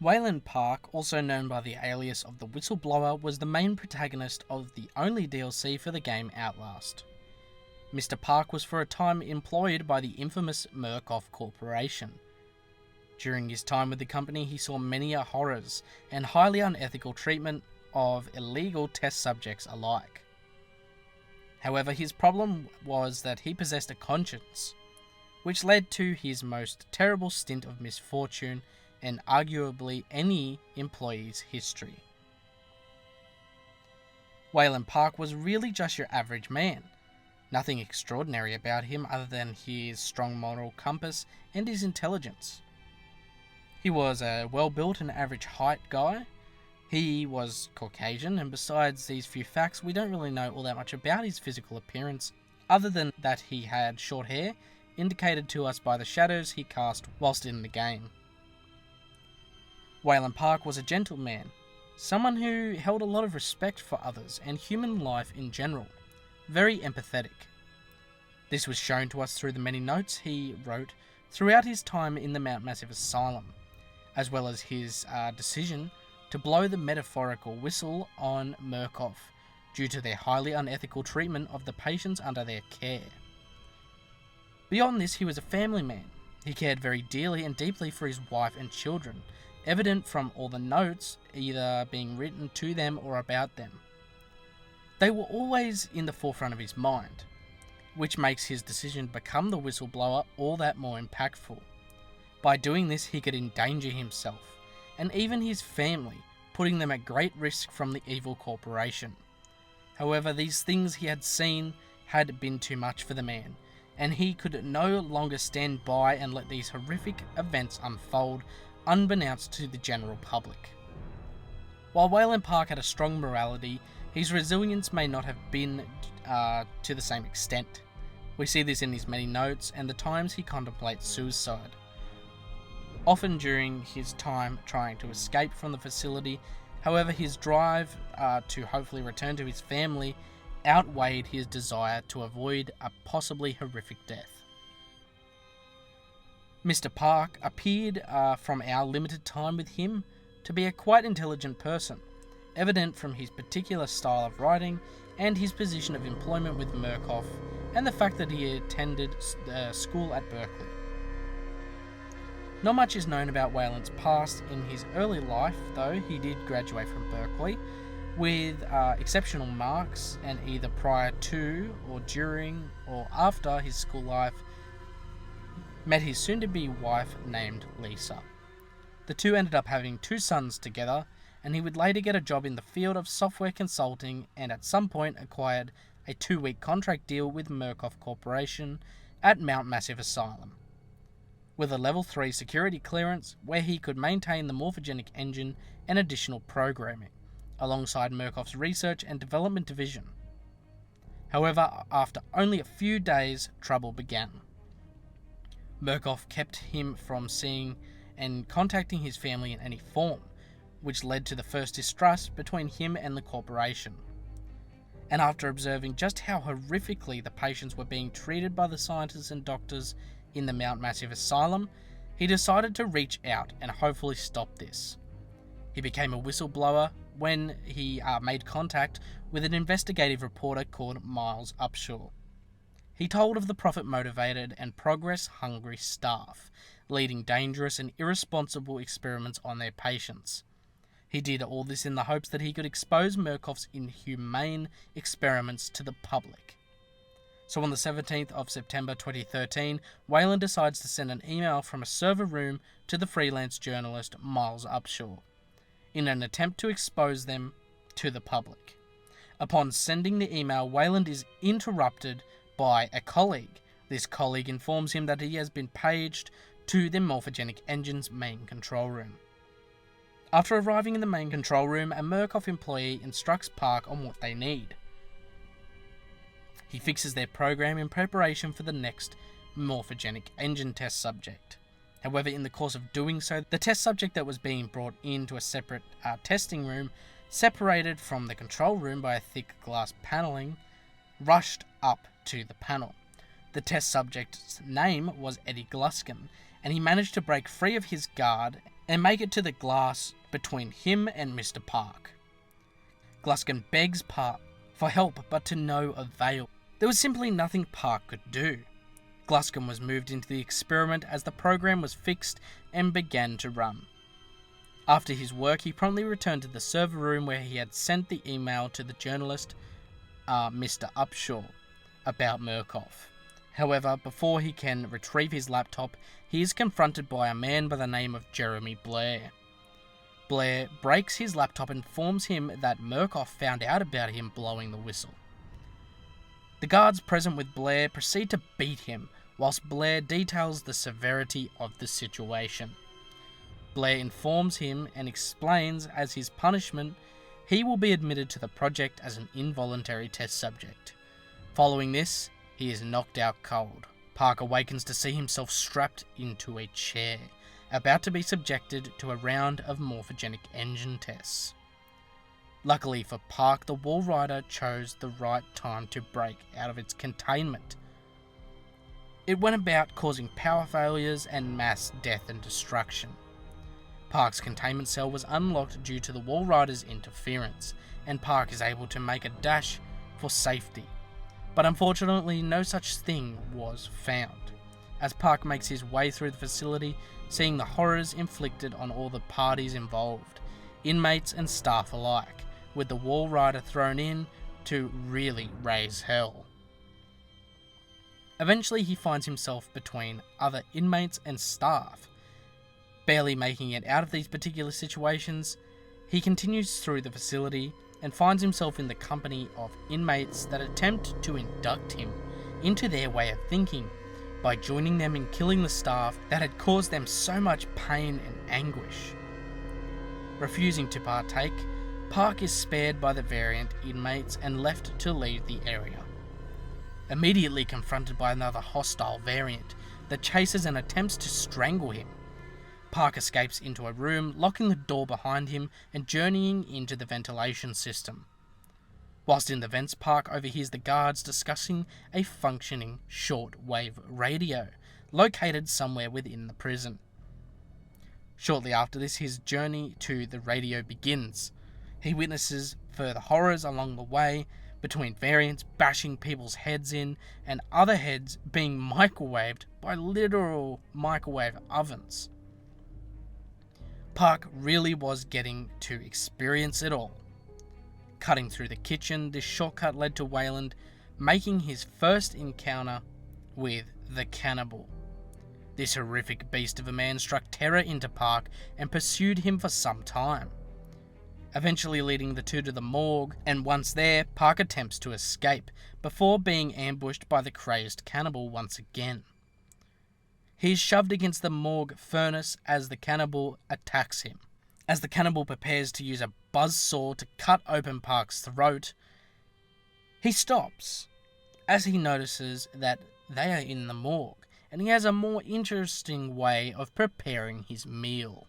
Waylon Park, also known by the alias of the Whistleblower, was the main protagonist of the only DLC for the game Outlast. Mr. Park was for a time employed by the infamous Murkoff Corporation. During his time with the company, he saw many horrors and highly unethical treatment of illegal test subjects alike. However, his problem was that he possessed a conscience, which led to his most terrible stint of misfortune and arguably any employee's history. Waylon Park was really just your average man. Nothing extraordinary about him other than his strong moral compass and his intelligence. He was a well-built and average height guy. He was Caucasian, and besides these few facts, we don't really know all that much about his physical appearance, other than that he had short hair, indicated to us by the shadows he cast whilst in the game. Waylon Park was a gentleman, someone who held a lot of respect for others and human life in general, very empathetic. This was shown to us through the many notes he wrote throughout his time in the Mount Massive Asylum, as well as his decision to blow the metaphorical whistle on Murkoff due to their highly unethical treatment of the patients under their care. Beyond this, he was a family man. He cared very dearly and deeply for his wife and children, evident from all the notes either being written to them or about them. They were always in the forefront of his mind, which makes his decision to become the whistleblower all that more impactful. By doing this, he could endanger himself, and even his family, putting them at great risk from the evil corporation. However, these things he had seen had been too much for the man, and he could no longer stand by and let these horrific events unfold unbeknownst to the general public. While Waylon Park had a strong morality, his resilience may not have been to the same extent. We see this in his many notes and the times he contemplates suicide. Often during his time trying to escape from the facility, however, his drive to hopefully return to his family outweighed his desire to avoid a possibly horrific death. Mr. Park appeared from our limited time with him to be a quite intelligent person, evident from his particular style of writing and his position of employment with Murkoff, and the fact that he attended school at Berkeley. Not much is known about Waylon's past in his early life, though he did graduate from Berkeley with exceptional marks, and either prior to or during or after his school life met his soon-to-be wife named Lisa. The two ended up having 2 sons together, and he would later get a job in the field of software consulting and at some point acquired a 2-week contract deal with Murkoff Corporation at Mount Massive Asylum, with a level 3 security clearance where he could maintain the morphogenic engine and additional programming, alongside Murkoff's research and development division. However, after only a few days, trouble began. Murkoff kept him from seeing and contacting his family in any form, which led to the first distrust between him and the corporation. And after observing just how horrifically the patients were being treated by the scientists and doctors in the Mount Massive Asylum, he decided to reach out and hopefully stop this. He became a whistleblower when he made contact with an investigative reporter called Miles Upshaw. He told of the profit-motivated and progress-hungry staff, leading dangerous and irresponsible experiments on their patients. He did all this in the hopes that he could expose Murkoff's inhumane experiments to the public. So on the 17th of September 2013, Waylon decides to send an email from a server room to the freelance journalist Miles Upshaw, in an attempt to expose them to the public. Upon sending the email, Waylon is interrupted by a colleague. This colleague informs him that he has been paged to the morphogenic engine's main control room. After arriving in the main control room, a Murkoff employee instructs Park on what they need. He fixes their program in preparation for the next morphogenic engine test subject. However, in the course of doing so, the test subject that was being brought into a separate testing room, separated from the control room by a thick glass paneling, rushed up to the panel. The test subject's name was Eddie Gluskin, and he managed to break free of his guard and make it to the glass between him and Mr. Park. Gluskin begs Park for help, but to no avail. There was simply nothing Park could do. Gluskin was moved into the experiment as the program was fixed and began to run. After his work, he promptly returned to the server room where he had sent the email to the journalist, Mr. Upshaw, about Murkoff. However, before he can retrieve his laptop, he is confronted by a man by the name of Jeremy Blair. Blair breaks his laptop and informs him that Murkoff found out about him blowing the whistle. The guards present with Blair proceed to beat him, whilst Blair details the severity of the situation. Blair informs him and explains as his punishment, he will be admitted to the project as an involuntary test subject. Following this, he is knocked out cold. Park awakens to see himself strapped into a chair, about to be subjected to a round of morphogenic engine tests. Luckily for Park, the Wall Rider chose the right time to break out of its containment. It went about causing power failures and mass death and destruction. Park's containment cell was unlocked due to the Wall Rider's interference, and Park is able to make a dash for safety. But unfortunately, no such thing was found, as Park makes his way through the facility, seeing the horrors inflicted on all the parties involved, inmates and staff alike, with the Wall Rider thrown in to really raise hell. Eventually he finds himself between other inmates and staff. Barely making it out of these particular situations, he continues through the facility and finds himself in the company of inmates that attempt to induct him into their way of thinking by joining them in killing the staff that had caused them so much pain and anguish. Refusing to partake, Park is spared by the variant inmates and left to leave the area. Immediately confronted by another hostile variant that chases and attempts to strangle him, Park escapes into a room, locking the door behind him and journeying into the ventilation system. Whilst in the vents, Park overhears the guards discussing a functioning short-wave radio located somewhere within the prison. Shortly after this, his journey to the radio begins. He witnesses further horrors along the way, between variants bashing people's heads in and other heads being microwaved by literal microwave ovens. Park really was getting to experience it all. Cutting through the kitchen, this shortcut led to Waylon making his first encounter with the cannibal. This horrific beast of a man struck terror into Park and pursued him for some time, eventually leading the two to the morgue, and once there, Park attempts to escape before being ambushed by the crazed cannibal once again. He is shoved against the morgue furnace as the cannibal attacks him. As the cannibal prepares to use a buzzsaw to cut open Park's throat, he stops as he notices that they are in the morgue, and he has a more interesting way of preparing his meal.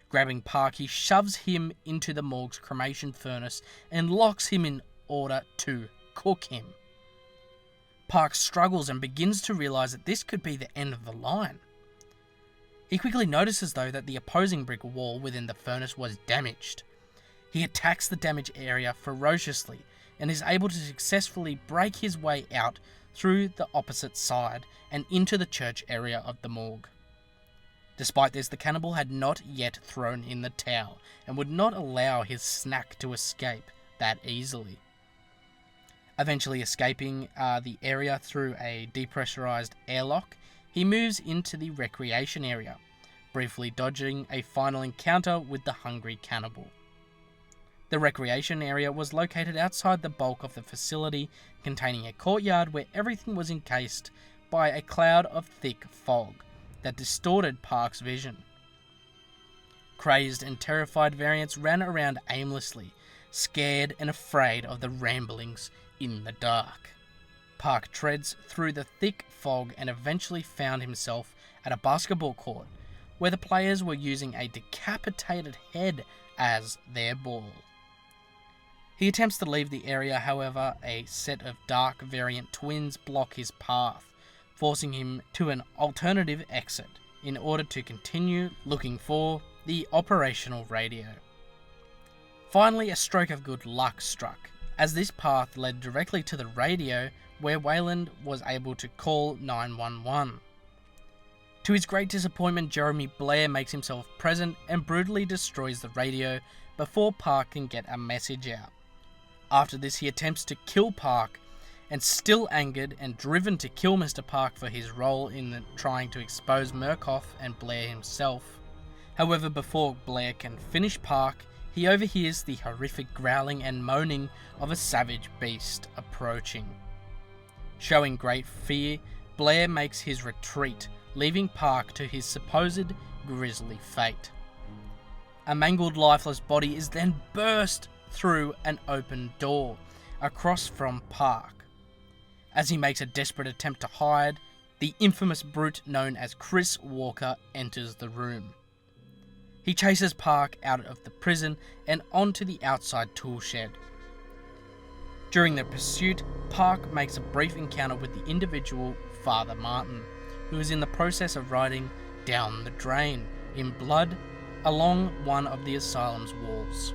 Grabbing Park, he shoves him into the morgue's cremation furnace and locks him in order to cook him. Park struggles and begins to realise that this could be the end of the line. He quickly notices though that the opposing brick wall within the furnace was damaged. He attacks the damaged area ferociously and is able to successfully break his way out through the opposite side and into the church area of the morgue. Despite this, the cannibal had not yet thrown in the towel and would not allow his snack to escape that easily. Eventually escaping the area through a depressurized airlock, he moves into the recreation area, briefly dodging a final encounter with the hungry cannibal. The recreation area was located outside the bulk of the facility, containing a courtyard where everything was encased by a cloud of thick fog that distorted Park's vision. Crazed and terrified variants ran around aimlessly, scared and afraid of the ramblings in the dark. Park treads through the thick fog and eventually found himself at a basketball court, where the players were using a decapitated head as their ball. He attempts to leave the area, however, a set of dark variant twins block his path, forcing him to an alternative exit in order to continue looking for the operational radio. Finally, a stroke of good luck struck, as this path led directly to the radio where Waylon was able to call 911. To his great disappointment, Jeremy Blair makes himself present and brutally destroys the radio before Park can get a message out. After this, he attempts to kill Park, and still angered and driven to kill Mr. Park for his role in trying to expose Murkoff and Blair himself. However, before Blair can finish Park, he overhears the horrific growling and moaning of a savage beast approaching. Showing great fear, Blair makes his retreat, leaving Park to his supposed grisly fate. A mangled, lifeless body is then burst through an open door across from Park. As he makes a desperate attempt to hide, the infamous brute known as Chris Walker enters the room. He chases Park out of the prison and onto the outside tool shed. During the pursuit, Park makes a brief encounter with the individual Father Martin, who is in the process of writing "down the drain" in blood along one of the asylum's walls.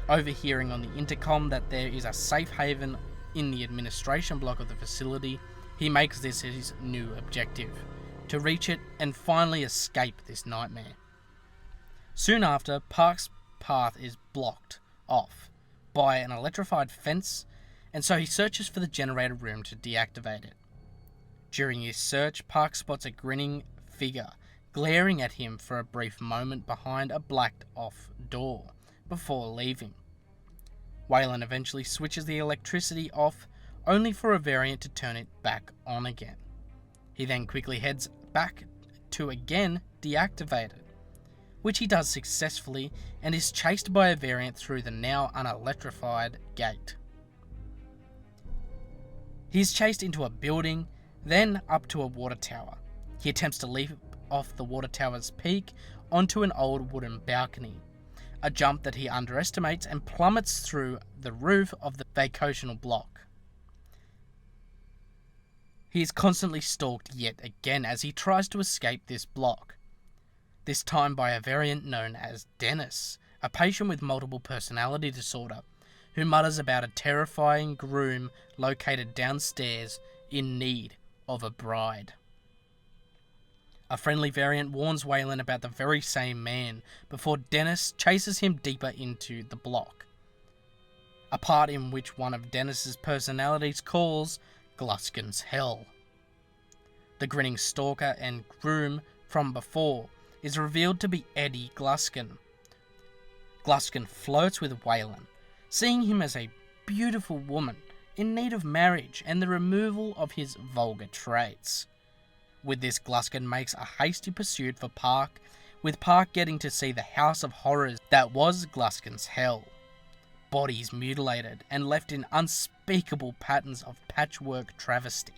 Overhearing on the intercom that there is a safe haven in the administration block of the facility, he makes this his new objective, to reach it and finally escape this nightmare. Soon after, Park's path is blocked off by an electrified fence, and so he searches for the generator room to deactivate it. During his search, Park spots a grinning figure glaring at him for a brief moment behind a blacked-off door before leaving. Waylon eventually switches the electricity off, only for a variant to turn it back on again. He then quickly heads back to again deactivate it, which he does successfully, and is chased by a variant through the now unelectrified gate. He is chased into a building, then up to a water tower. He attempts to leap off the water tower's peak onto an old wooden balcony, a jump that he underestimates and plummets through the roof of the vacational block. He is constantly stalked yet again as he tries to escape this block, this time by a variant known as Dennis, a patient with multiple personality disorder, who mutters about a terrifying groom located downstairs in need of a bride. A friendly variant warns Waylon about the very same man before Dennis chases him deeper into the block, a part in which one of Dennis's personalities calls Gluskin's Hell. The grinning stalker and groom from before is revealed to be Eddie Gluskin. Gluskin flirts with Waylon, seeing him as a beautiful woman in need of marriage and the removal of his vulgar traits. With this, Gluskin makes a hasty pursuit for Park, with Park getting to see the house of horrors that was Gluskin's Hell. Bodies mutilated and left in unspeakable patterns of patchwork travesty.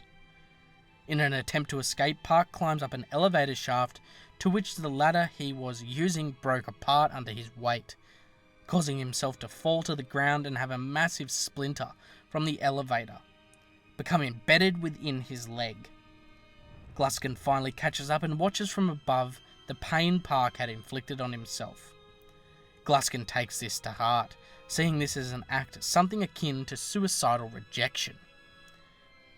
In an attempt to escape, Park climbs up an elevator shaft to which the ladder he was using broke apart under his weight, causing himself to fall to the ground and have a massive splinter from the elevator become embedded within his leg. Gluskin finally catches up and watches from above the pain Park had inflicted on himself. Gluskin takes this to heart, seeing this as an act something akin to suicidal rejection.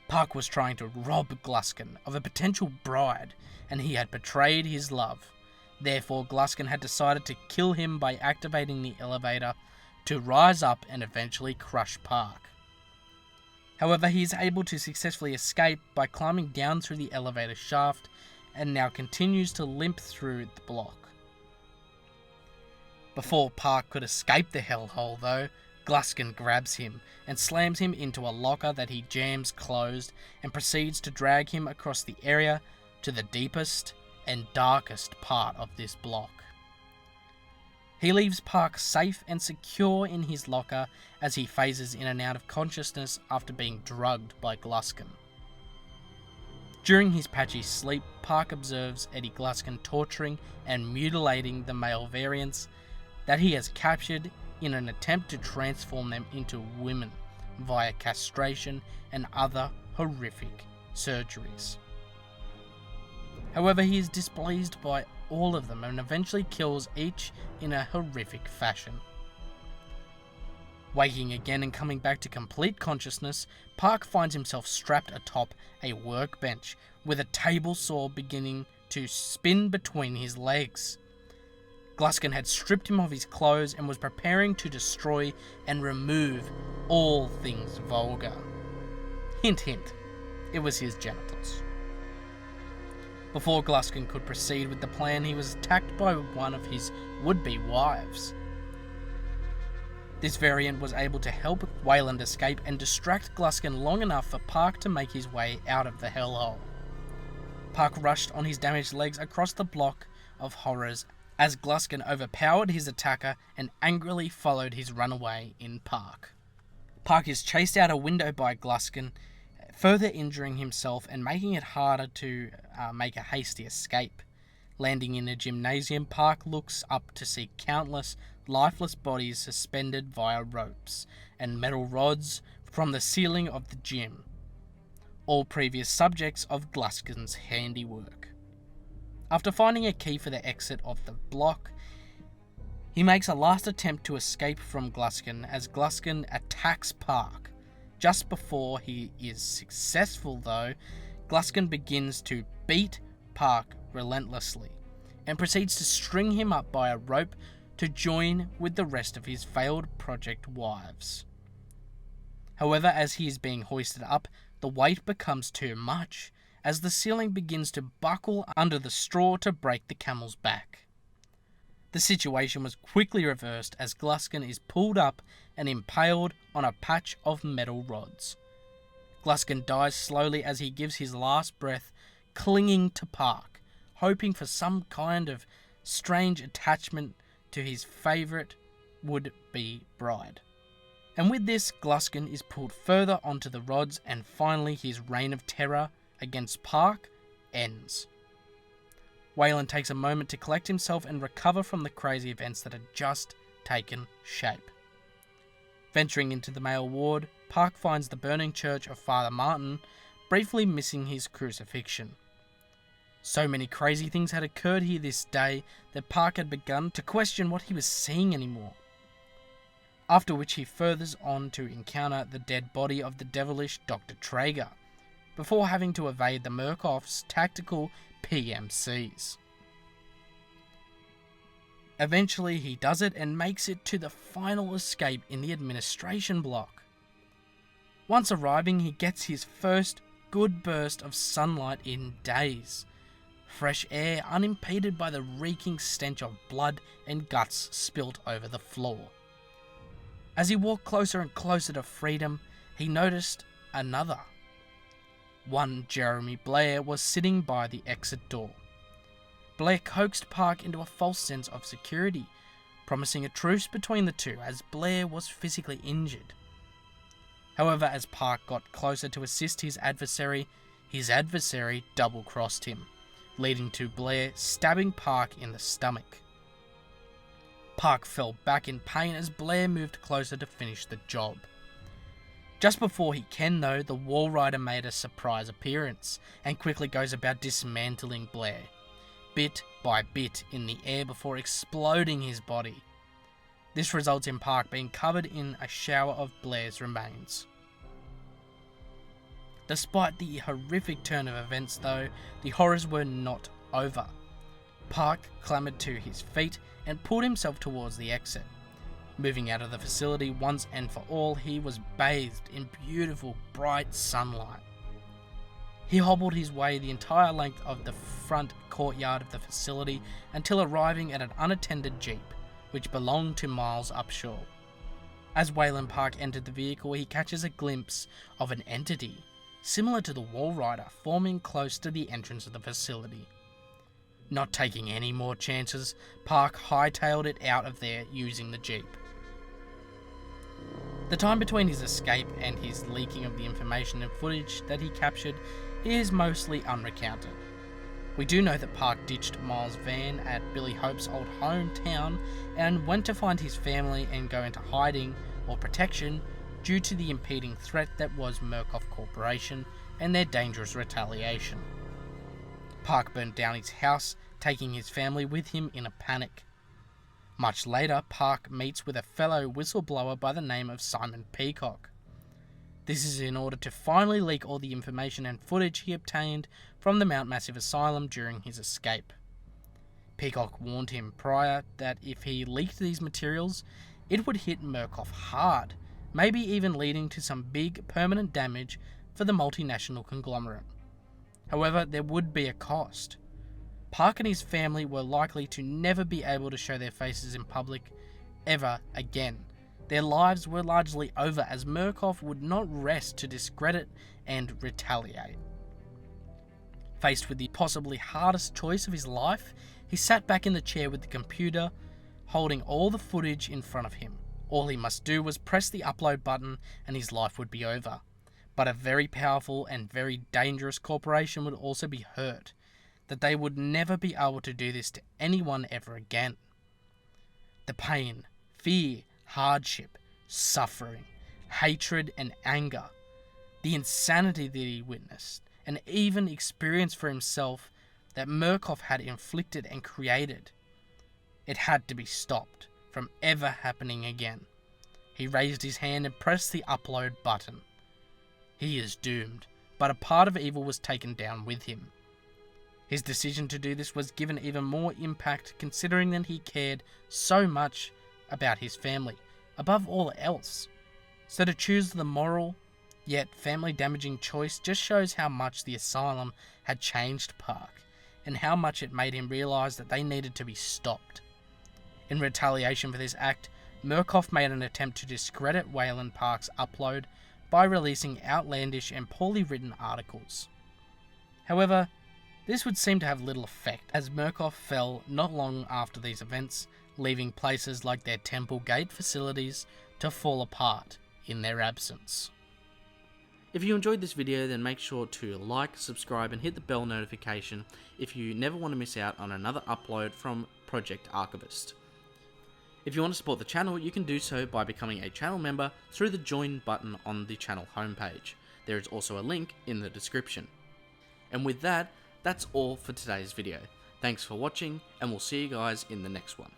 Park was trying to rob Gluskin of a potential bride, and he had betrayed his love. Therefore, Gluskin had decided to kill him by activating the elevator to rise up and eventually crush Park. However, he is able to successfully escape by climbing down through the elevator shaft and now continues to limp through the block. Before Park could escape the hellhole though, Gluskin grabs him and slams him into a locker that he jams closed and proceeds to drag him across the area to the deepest and darkest part of this block. He leaves Park safe and secure in his locker as he phases in and out of consciousness after being drugged by Gluskin. During his patchy sleep, Park observes Eddie Gluskin torturing and mutilating the male variants that he has captured in an attempt to transform them into women via castration and other horrific surgeries. However, he is displeased by all of them and eventually kills each in a horrific fashion. Waking again and coming back to complete consciousness, Park finds himself strapped atop a workbench with a table saw beginning to spin between his legs. Gluskin had stripped him of his clothes and was preparing to destroy and remove all things vulgar. Hint hint, it was his genitals. Before Gluskin could proceed with the plan, he was attacked by one of his would-be wives. This variant was able to help Waylon escape and distract Gluskin long enough for Park to make his way out of the hellhole. Park rushed on his damaged legs across the block of horrors as Gluskin overpowered his attacker and angrily followed his runaway in Park. Park is chased out a window by Gluskin, further injuring himself and making it harder to make a hasty escape. Landing in a gymnasium, Park looks up to see countless lifeless bodies suspended via ropes and metal rods from the ceiling of the gym, all previous subjects of Gluskin's handiwork. After finding a key for the exit of the block, he makes a last attempt to escape from Gluskin as Gluskin attacks Park. Just before he is successful though, Gluskin begins to beat Park relentlessly and proceeds to string him up by a rope to join with the rest of his failed project wives. However, as he is being hoisted up, the weight becomes too much as the ceiling begins to buckle under the straw to break the camel's back. The situation was quickly reversed as Gluskin is pulled up and impaled on a patch of metal rods. Gluskin dies slowly as he gives his last breath, clinging to Park, hoping for some kind of strange attachment to his favourite would-be bride. And with this, Gluskin is pulled further onto the rods and finally his reign of terror against Park ends. Waylon takes a moment to collect himself and recover from the crazy events that had just taken shape. Venturing into the male ward, Park finds the burning church of Father Martin, briefly missing his crucifixion. So many crazy things had occurred here this day that Park had begun to question what he was seeing anymore. After which he furthers on to encounter the dead body of the devilish Dr. Traeger, before having to evade the Murkoff's tactical PMCs. Eventually he does it and makes it to the final escape in the administration block. Once arriving, he gets his first good burst of sunlight in days. Fresh air unimpeded by the reeking stench of blood and guts spilt over the floor. As he walked closer and closer to freedom, he noticed another. One Jeremy Blair was sitting by the exit door. Blair coaxed Park into a false sense of security, promising a truce between the two as Blair was physically injured. However, as Park got closer to assist his adversary double-crossed him, leading to Blair stabbing Park in the stomach. Park fell back in pain as Blair moved closer to finish the job. Just before he can though, the Wall Rider made a surprise appearance and quickly goes about dismantling Blair, bit by bit in the air before exploding his body. This results in Park being covered in a shower of Blair's remains. Despite the horrific turn of events though, the horrors were not over. Park clambered to his feet and pulled himself towards the exit. Moving out of the facility once and for all, he was bathed in beautiful, bright sunlight. He hobbled his way the entire length of the front courtyard of the facility until arriving at an unattended jeep, which belonged to Miles Upshaw. As Waylon Park entered the vehicle, he catches a glimpse of an entity, similar to the Wall Rider, forming close to the entrance of the facility. Not taking any more chances, Park hightailed it out of there using the jeep. The time between his escape and his leaking of the information and footage that he captured is mostly unrecounted. We do know that Park ditched Miles' van at Billy Hope's old hometown and went to find his family and go into hiding or protection due to the impending threat that was Murkoff Corporation and their dangerous retaliation. Park burned down his house, taking his family with him in a panic. Much later, Park meets with a fellow whistleblower by the name of Simon Peacock. This is in order to finally leak all the information and footage he obtained from the Mount Massive Asylum during his escape. Peacock warned him prior that if he leaked these materials, it would hit Murkoff hard, maybe even leading to some big permanent damage for the multinational conglomerate. However, there would be a cost. Park and his family were likely to never be able to show their faces in public ever again. Their lives were largely over, as Murkoff would not rest to discredit and retaliate. Faced with the possibly hardest choice of his life, he sat back in the chair with the computer, holding all the footage in front of him. All he must do was press the upload button and his life would be over. But a very powerful and very dangerous corporation would also be hurt, that they would never be able to do this to anyone ever again. The pain, fear, hardship, suffering, hatred and anger, the insanity that he witnessed and even experienced for himself that Murkoff had inflicted and created. It had to be stopped from ever happening again. He raised his hand and pressed the upload button. He is doomed, but a part of evil was taken down with him. His decision to do this was given even more impact, considering that he cared so much about his family, above all else. So to choose the moral, yet family-damaging choice just shows how much the asylum had changed Park, and how much it made him realise that they needed to be stopped. In retaliation for this act, Murkoff made an attempt to discredit Waylon Park's upload by releasing outlandish and poorly written articles. However, this would seem to have little effect, as Murkoff fell not long after these events, leaving places like their Temple Gate facilities to fall apart in their absence. If you enjoyed this video, then make sure to like, subscribe and hit the bell notification if you never want to miss out on another upload from Project Archivist. If you want to support the channel, you can do so by becoming a channel member through the join button on the channel homepage. There is also a link in the description. And with that, that's all for today's video. Thanks for watching, and we'll see you guys in the next one.